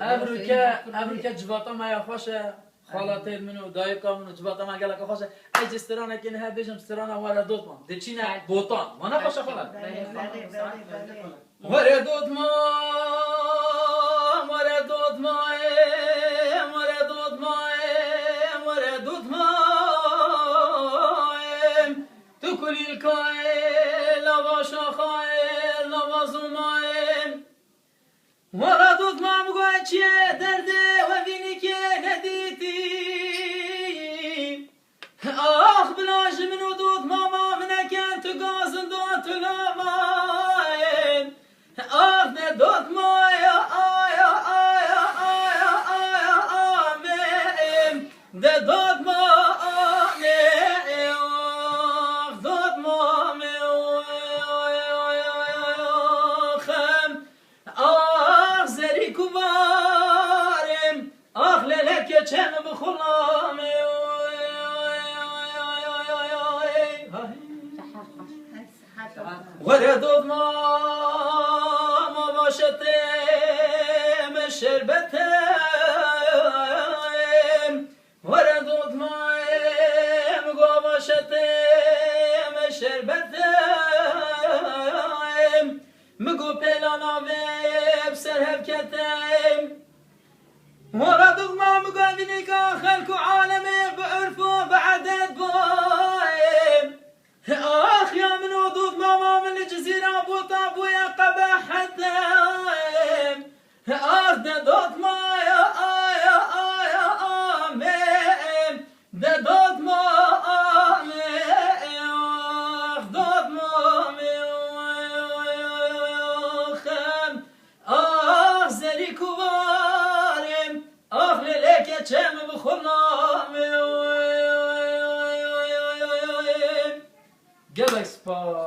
ابروکه جواتا ما یا خوشه خالاتر منو دایکا منو جواتا ما گله که خوشه ای جسترانه که نه بیشم استرانه وارد دوت ما دچینه بوتان ما نه خوشه خالات وارد دوت ما وارد دوت ما وارد دوت ما وارد دوت ما تو کلیل کای لواشا خای لوازو مایم وردود ما مگوی چیه درده و بینی که ندیدی آخ بلاش منو دود ماما منکن تو گازن داد تو لامایم آخ ندود مایا آیا آیا آیا آیا آمیم دود ما چم بخورم وردود ما باشتم شربتم وردود ما باشتم شربتم مگو پیلانا ویب سرهب کتم وردود ما مقابلك خلق عالمي بعرف وبعدد بايم اخ يا من وضوض ماما من الجزيرة بوطا بويا قبح حتم اخ ددوت ما يا آيا آيا آمين ددوت ما آمين اخ دوت ما خم اخ زريكو چم بخورم گلک سپاس